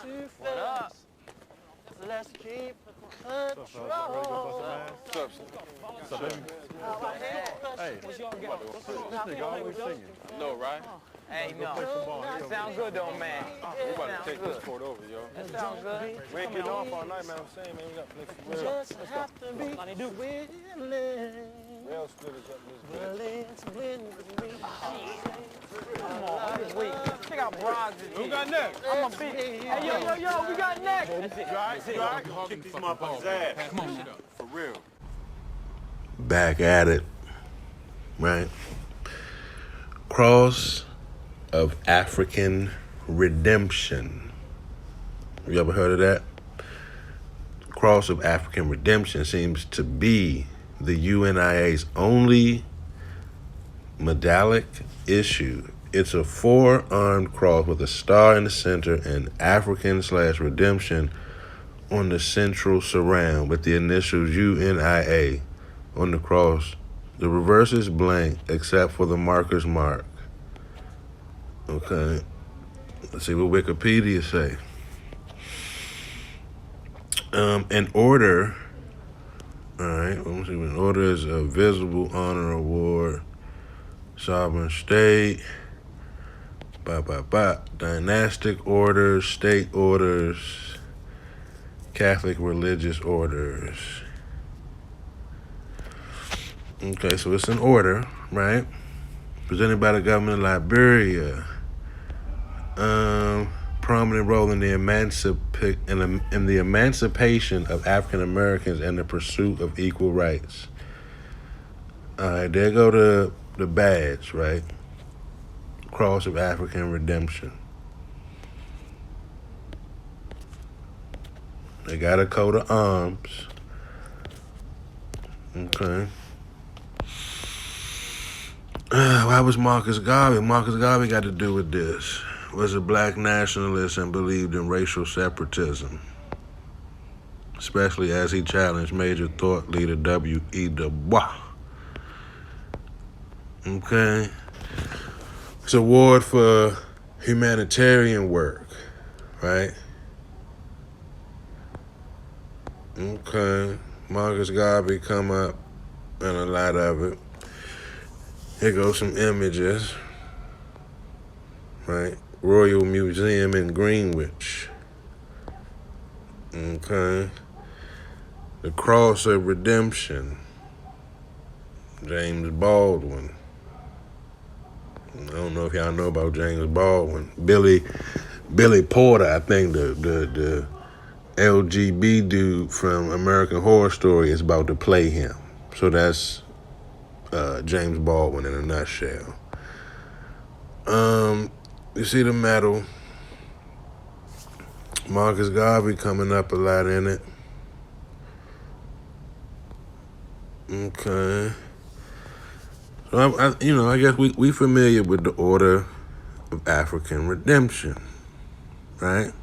too fast. Let's keep control. What's up, baby? Hey, this nigga always singing. No, right? Hey, no. That sounds good, though, man. We about to take this court over, yo. That sounds good. We ain't getting off all night, man. I'm saying, man, we got to play for real. Just have to be willing. Rail splitters up in this Well, it's when we Come on, this week. Check out Bronx. Who got next? I'm a beat. Hey, yo, we got next. You all right? Kick these motherfuckers' ass. Come on, for real. Back at it, right? Cross of African Redemption. You ever heard of that? Cross of African Redemption seems to be the UNIA's only medallic issue. It's a four-armed cross with a star in the center and African/Redemption on the central surround with the initials UNIA on the cross. The reverse is blank except for the marker's mark. Okay. Let's see what Wikipedia say. An order, all right, let me see. An order is a visible honor award, sovereign state, dynastic orders, state orders, Catholic religious orders. Okay, so it's an order, right? Presented by the government of Liberia. Prominent role in the emancipation of African Americans and the pursuit of equal rights. All right, there go the badge, right? Cross of African Redemption. They got a coat of arms. Okay. Why was Marcus Garvey? Marcus Garvey got to do with this. Was a black nationalist and believed in racial separatism, especially as he challenged major thought leader W.E. Du Bois. Okay. It's an award for humanitarian work, right? Okay. Marcus Garvey come up in a lot of it. Here goes some images, right? Royal Museum in Greenwich. Okay. The Cross of Redemption. James Baldwin. I don't know if y'all know about James Baldwin. Billy Porter, I think the LGB dude from American Horror Story is about to play him. So that's James Baldwin in a nutshell. You see the medal. Marcus Garvey coming up a lot in it. Okay. So I guess we familiar with the Order of African Redemption, right?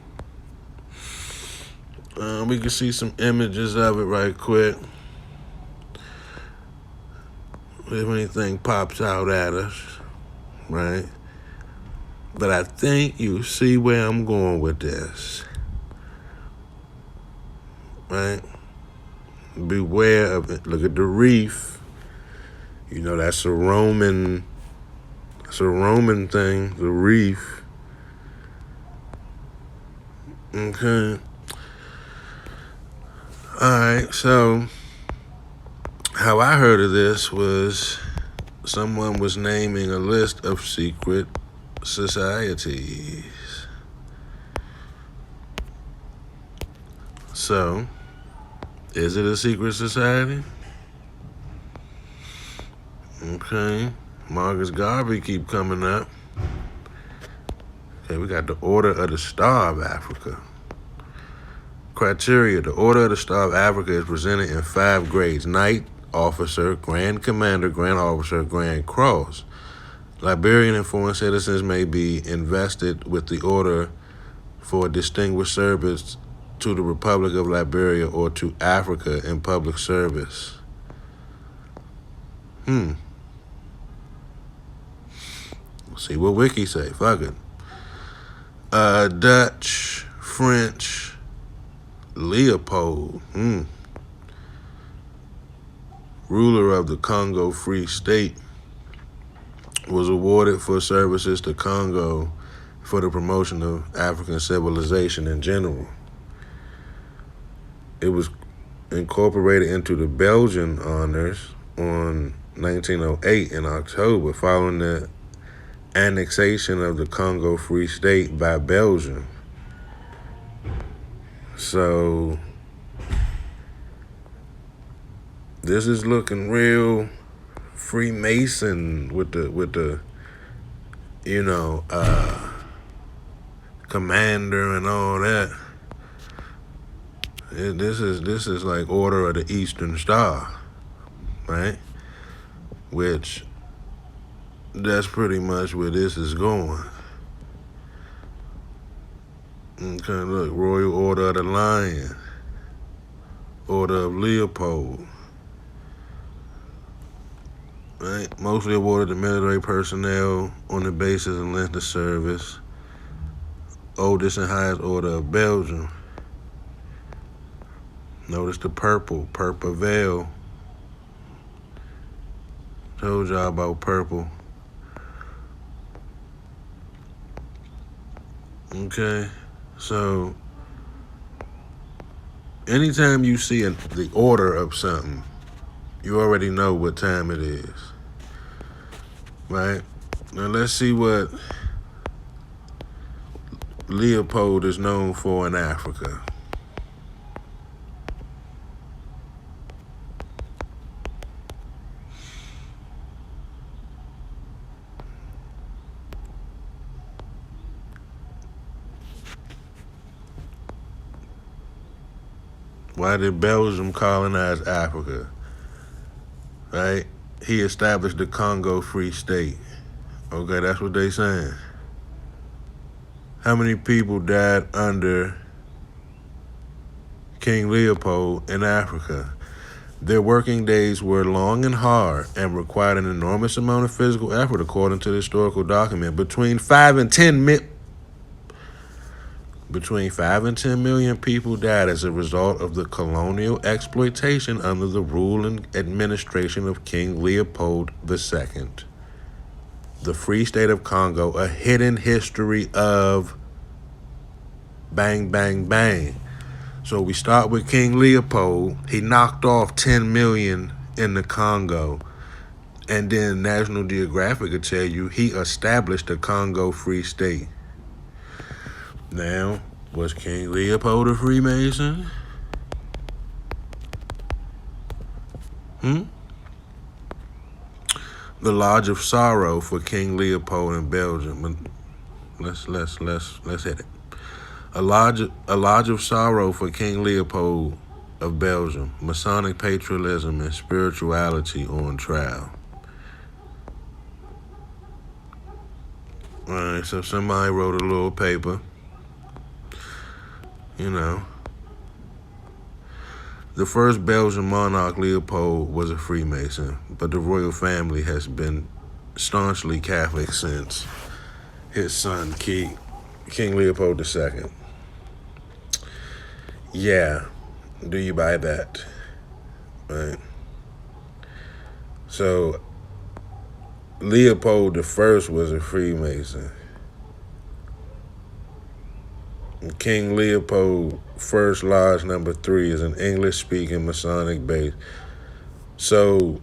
We can see some images of it right quick. If anything pops out at us, right? But I think you see where I'm going with this, right? Beware of it. Look at the reef. You know, that's a Roman thing, the reef. Okay. All right, so how I heard of this was someone was naming a list of secret societies. So, is it a secret society? Okay. Marcus Garvey keep coming up. Okay, we got the Order of the Star of Africa. Criteria: the Order of the Star of Africa is presented in 5 grades: Knight, Officer, Grand Commander, Grand Officer, Grand Cross. Liberian and foreign citizens may be invested with the order for distinguished service to the Republic of Liberia or to Africa in public service. Let's see what Wiki say. Fuck it. Dutch, French Leopold, ruler of the Congo Free State, was awarded for services to Congo for the promotion of African civilization in general. It was incorporated into the Belgian honors on 1908 in October, following the annexation of the Congo Free State by Belgium. So this is looking real Freemason with the commander and all that. This is like Order of the Eastern Star, right? Which that's pretty much where this is going. Okay, look, Royal Order of the Lion, Order of Leopold. Right? Mostly awarded to military personnel on the basis and length of service. Oldest and highest order of Belgium. Notice the purple veil. Told y'all about purple. Okay, so anytime you see the order of something, you already know what time it is, right? Now let's see what Leopold is known for in Africa. Why did Belgium colonize Africa? Right? He established the Congo Free State. Okay, that's what they saying. How many people died under King Leopold in Africa? Their working days were long and hard and required an enormous amount of physical effort, according to the historical document. Between 5 and 10 million people died as a result of the colonial exploitation under the rule and administration of King Leopold II. The Free State of Congo, a hidden history of bang, bang, bang. So we start with King Leopold. He knocked off 10 million in the Congo. And then National Geographic will tell you he established the Congo Free State. Now, was King Leopold a Freemason? The Lodge of Sorrow for King Leopold in Belgium. Let's hit it. A lodge of sorrow for King Leopold of Belgium. Masonic patriotism and spirituality on trial. All right, so somebody wrote a little paper. The first Belgian monarch, Leopold, was a Freemason, but the royal family has been staunchly Catholic since his son, King Leopold II. Yeah, do you buy that? Right. So, Leopold I was a Freemason. King Leopold First Lodge number 3 is an English-speaking Masonic base. So,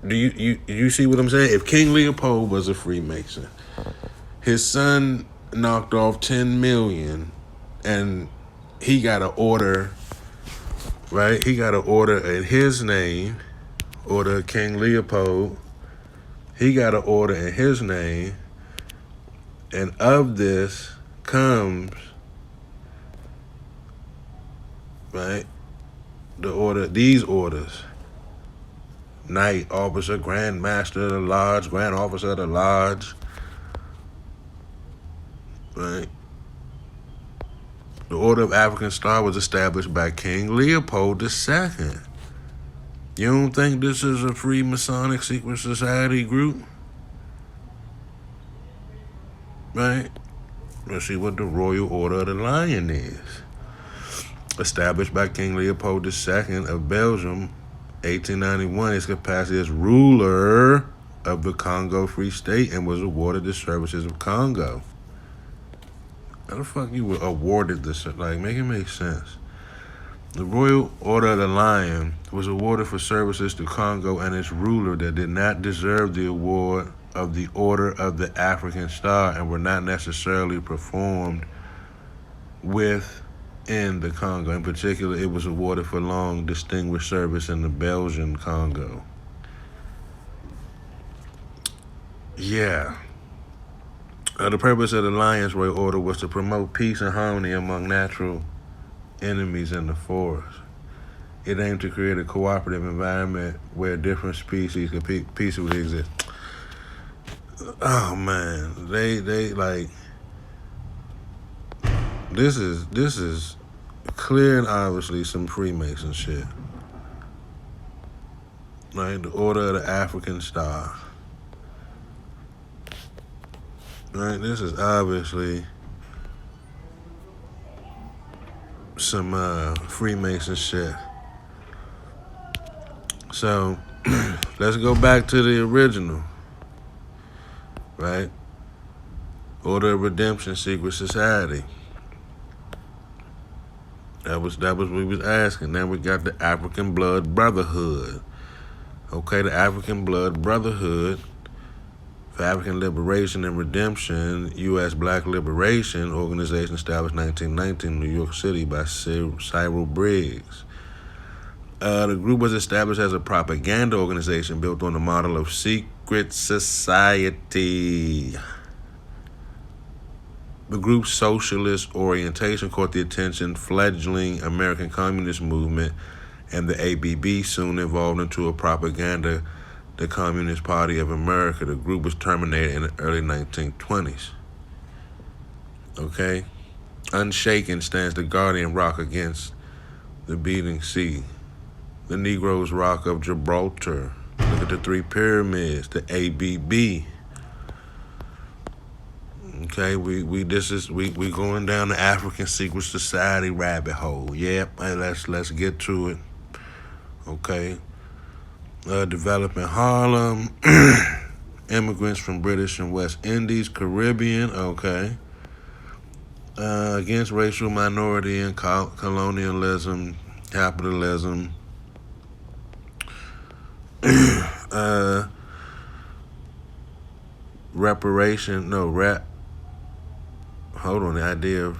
do you see what I'm saying? If King Leopold was a Freemason, his son knocked off 10 million, and he got an order, right? He got an order in his name, order of King Leopold. He got an order in his name, and of this comes, right, these orders. Knight, officer, Grand Master of the Lodge, Grand Officer of the Lodge, right? The Order of African Star was established by King Leopold II. You don't think this is a free Masonic secret society group? Right? Let's see what the Royal Order of the Lion is. Established by King Leopold II of Belgium, 1891, his capacity as ruler of the Congo Free State and was awarded the services of Congo. How the fuck you were awarded this? Like, make it make sense. The Royal Order of the Lion was awarded for services to Congo and its ruler that did not deserve the award of the Order of the African Star and were not necessarily performed within the Congo. In particular, it was awarded for long distinguished service in the Belgian Congo. Yeah. The purpose of the Lion's Royal Order was to promote peace and harmony among natural enemies in the forest. It aimed to create a cooperative environment where different species could peacefully exist. Oh man, they like this is clear and obviously some Freemason shit. Right, the Order of the African Star. Right, this is obviously some Freemason shit. So let's go back to the original, right? Order of Redemption, Secret Society. That was what we was asking. Now we got the African Blood Brotherhood. Okay, the African Blood Brotherhood for African Liberation and Redemption, U.S. Black Liberation Organization, established 1919 in New York City by Cyril Briggs. The group was established as a propaganda organization built on the model of secret society. The group's socialist orientation caught the attention fledgling American Communist movement, and the ABB soon evolved into a propaganda, the Communist Party of America. The group was terminated in the early 1920s. Okay? Unshaken stands the Guardian Rock against the beating sea. The Negroes Rock of Gibraltar. Look at the three pyramids, the ABB. Okay, we going down the African Secret Society rabbit hole. Yep, let's get to it. Okay. Developing Harlem, immigrants from British and West Indies, Caribbean, okay. Against racial minority and colonialism, capitalism. The idea of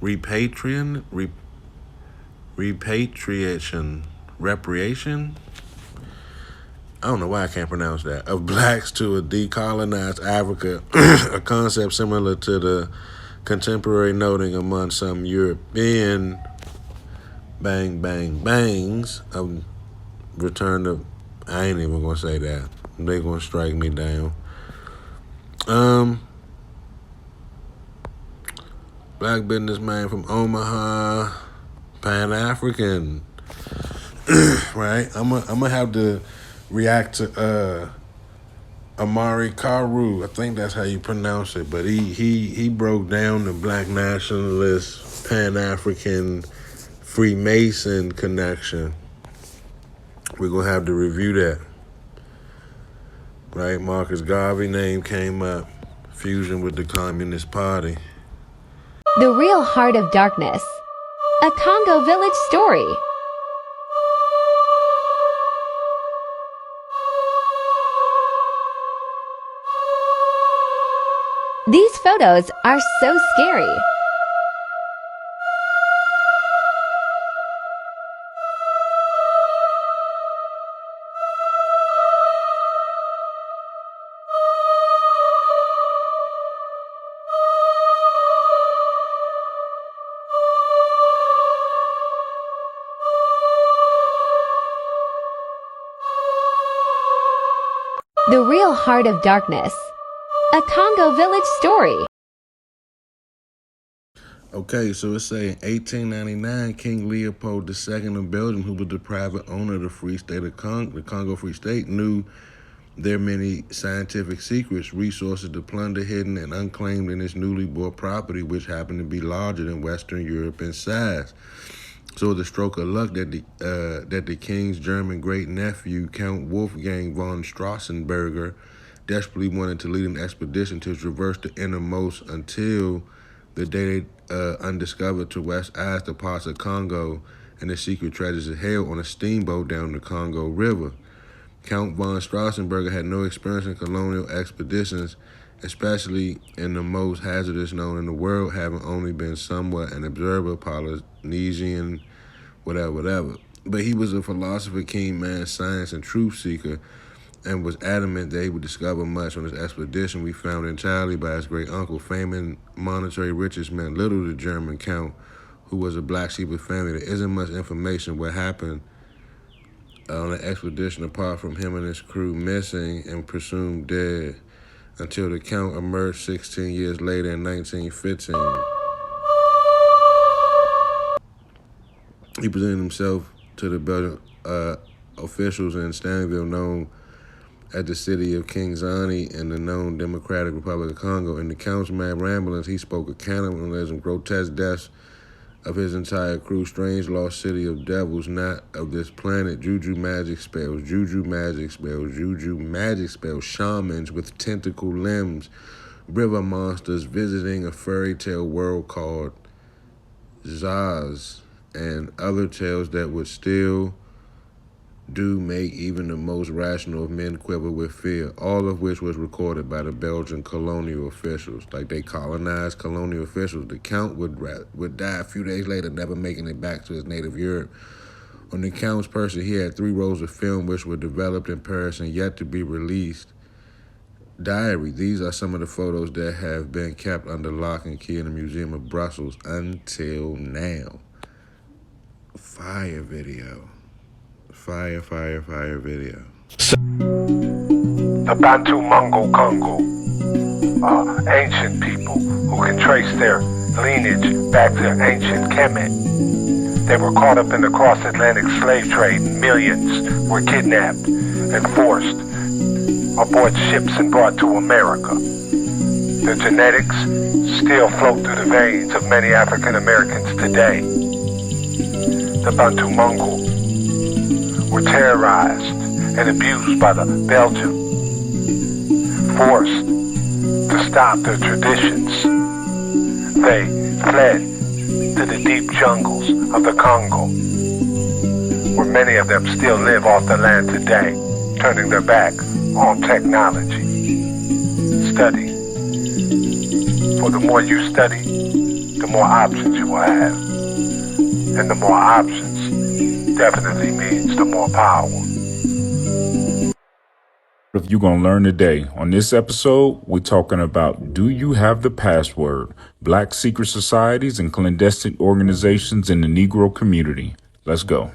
repatriation. I don't know why I can't pronounce that. Of blacks to a decolonized Africa, a concept similar to the contemporary noting among some European bang bang bangs of return to. I ain't even gonna say that. They gonna strike me down. Black businessman from Omaha, Pan-African. Right? I'm gonna have to react to Amari Karu. I think that's how you pronounce it. But he broke down the black nationalist, Pan-African, Freemason connection. We're gonna have to review that. Right? Marcus Garvey name came up. Fusion with the Communist Party. The Real Heart of Darkness. A Congo Village Story. These photos are so scary. The Real Heart of Darkness. A Congo Village Story. Okay, so it's saying 1899, King Leopold II of Belgium, who was the private owner of the Free State of the Congo Free State, knew their many scientific secrets, resources to plunder hidden and unclaimed in its newly bought property, which happened to be larger than Western Europe in size. So the stroke of luck that the king's German great-nephew, Count Wolfgang von Strassenberger, desperately wanted to lead an expedition to traverse the innermost until the day they undiscovered to West eyes the parts of Congo and the secret treasures of hell on a steamboat down the Congo River. Count von Strassenberger had no experience in colonial expeditions, especially in the most hazardous known in the world, having only been somewhat an observer, Polynesian, whatever. But he was a philosopher, keen man, science, and truth seeker, and was adamant that he would discover much on his expedition. We found entirely by his great uncle. Fame and monetary riches meant little to the German count, who was a black sheep of family. There isn't much information what happened on the expedition apart from him and his crew missing and presumed dead until the count emerged 16 years later in 1915. He presented himself to the Belgian officials in Stanville, known as the city of King Zani in the known Democratic Republic of Congo. In the count's mad ramblings, he spoke of cannibalism, grotesque deaths of his entire crew, strange lost city of devils not of this planet, juju magic spells, shamans with tentacle limbs, river monsters visiting a fairy tale world called Zaz, and other tales that would still do make even the most rational of men quiver with fear, all of which was recorded by the Belgian colonial officials. Like, they colonized colonial officials. The count would die a few days later, never making it back to his native Europe. On the count's person, he had 3 rolls of film which were developed in Paris and yet to be released. Diary. These are some of the photos that have been kept under lock and key in the Museum of Brussels until now. Fire video. Fire video. The Bantu Mungo Congo, ancient people who can trace their lineage back to ancient Kemet. They were caught up in the cross-Atlantic slave trade. Millions were kidnapped and forced aboard ships and brought to America. Their genetics still float through the veins of many African Americans today. The Bantu Mungo were terrorized and abused by the Belgians, forced to stop their traditions. They fled to the deep jungles of the Congo, where many of them still live off the land today, turning their back on technology. Study. For the more you study, the more options you will have. And the more options definitely means the more power. If you're going to learn today, on this episode, we're talking about, do you have the password? Black secret societies and clandestine organizations in the Negro community. Let's go.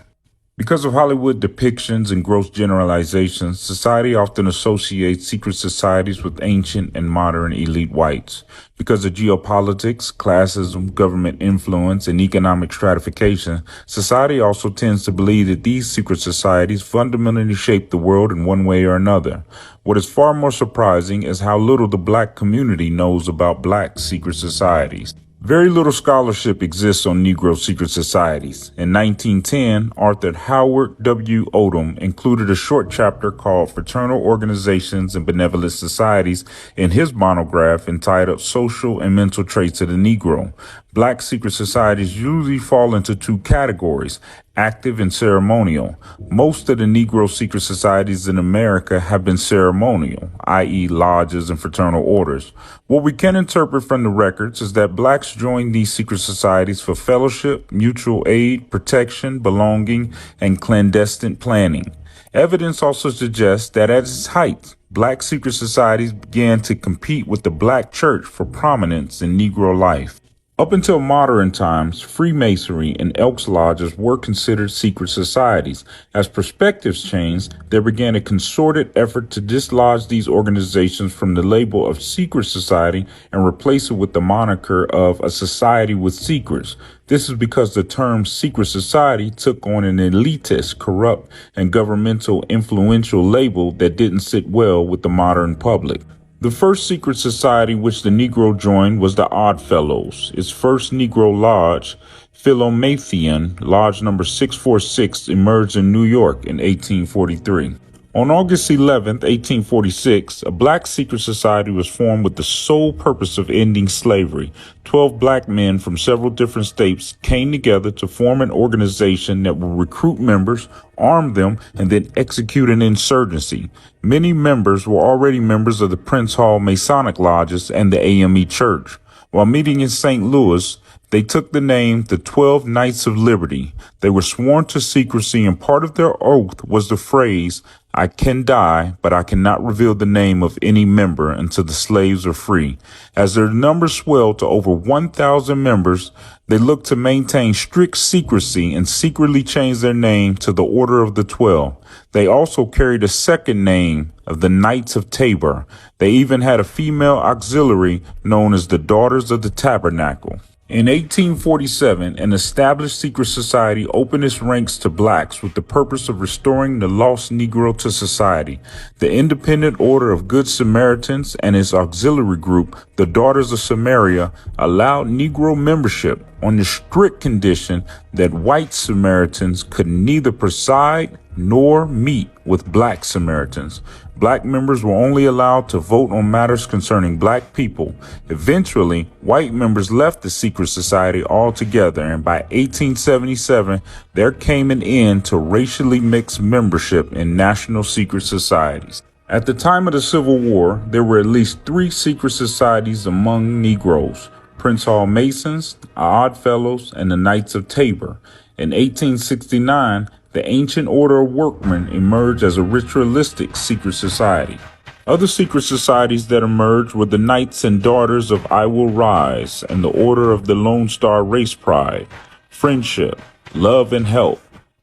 Because of Hollywood depictions and gross generalizations, society often associates secret societies with ancient and modern elite whites. Because of geopolitics, classism, government influence, and economic stratification, society also tends to believe that these secret societies fundamentally shape the world in one way or another. What is far more surprising is how little the black community knows about black secret societies. Very little scholarship exists on Negro secret societies. In 1910, Arthur Howard W. Odom included a short chapter called Fraternal Organizations and Benevolent Societies in his monograph entitled Social and Mental Traits of the Negro. Black secret societies usually fall into 2 categories, active and ceremonial. Most of the Negro secret societies in America have been ceremonial, i.e. lodges and fraternal orders. What we can interpret from the records is that blacks joined these secret societies for fellowship, mutual aid, protection, belonging, and clandestine planning. Evidence also suggests that at its height, black secret societies began to compete with the black church for prominence in Negro life. Up until modern times, Freemasonry and Elks Lodges were considered secret societies. As perspectives changed, there began a concerted effort to dislodge these organizations from the label of secret society and replace it with the moniker of a society with secrets. This is because the term secret society took on an elitist, corrupt, and governmental influential label that didn't sit well with the modern public. The first secret society which the Negro joined was the Odd Fellows. Its first Negro lodge, Philomathian, Lodge number 646, emerged in New York in 1843. On August 11, 1846, a black secret society was formed with the sole purpose of ending slavery. 12 black men from several different states came together to form an organization that would recruit members, arm them, and then execute an insurgency. Many members were already members of the Prince Hall Masonic Lodges and the AME Church. While meeting in St. Louis, they took the name the 12 Knights of Liberty. They were sworn to secrecy, and part of their oath was the phrase, "I can die, but I cannot reveal the name of any member until the slaves are free." As their numbers swelled to over 1,000 members, they looked to maintain strict secrecy and secretly changed their name to the Order of the 12. They also carried a second name of the Knights of Tabor. They even had a female auxiliary known as the Daughters of the Tabernacle. In 1847, an established secret society opened its ranks to blacks with the purpose of restoring the lost Negro to society. The Independent Order of Good Samaritans and its auxiliary group, the Daughters of Samaria, allowed Negro membership on the strict condition that white Samaritans could neither preside nor meet with black Samaritans. Black members were only allowed to vote on matters concerning black people. Eventually, white members left the secret society altogether, and by 1877, there came an end to racially mixed membership in national secret societies. At the time of the Civil War, there were at least 3 secret societies among Negroes: Prince Hall Masons, Odd Fellows, and the Knights of Tabor. In 1869, the Ancient Order of Workmen emerged as a ritualistic secret society. Other secret societies that emerged were the Knights and Daughters of I Will Rise and the Order of the Lone Star Race Pride, Friendship, Love and Help,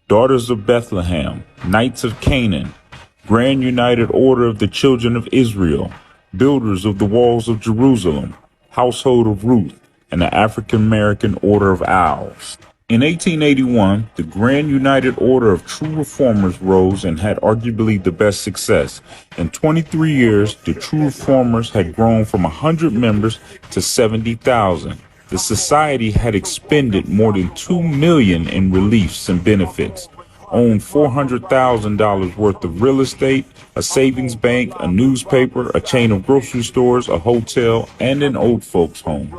Daughters of Bethlehem, Knights of Canaan, Grand United Order of the Children of Israel, Builders of the Walls of Jerusalem, Household of Ruth, and the African American Order of Owls. In 1881, the Grand United Order of True Reformers rose and had arguably the best success. In 23 years, the True Reformers had grown from 100 members to 70,000. The society had expended more than $2 million in reliefs and benefits, owned $400,000 worth of real estate, a savings bank, a newspaper, a chain of grocery stores, a hotel, and an old folks' home.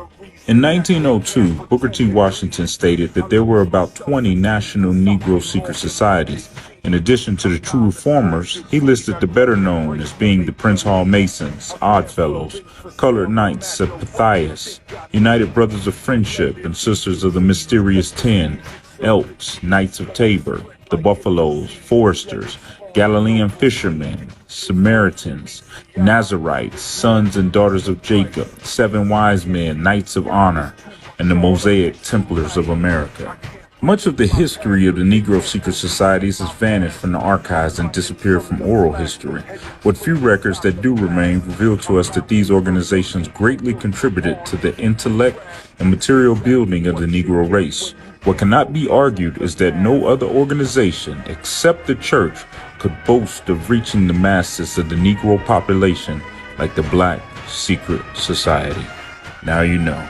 In 1902, Booker T. Washington stated that there were about 20 national Negro secret societies. In addition to the True Reformers, he listed the better known as being the Prince Hall Masons, Odd Fellows, Colored Knights of Pythias, United Brothers of Friendship and Sisters of the Mysterious Ten, Elks, Knights of Tabor, the Buffaloes, Foresters, Galilean Fishermen, Samaritans, Nazarites, Sons and Daughters of Jacob, Seven Wise Men, Knights of Honor, and the Mosaic Templars of America. Much of the history of the Negro secret societies has vanished from the archives and disappeared from oral history. What few records that do remain reveal to us that these organizations greatly contributed to the intellect and material building of the Negro race. What cannot be argued is that no other organization except the church could boast of reaching the masses of the Negro population like the Black Secret Society. Now you know.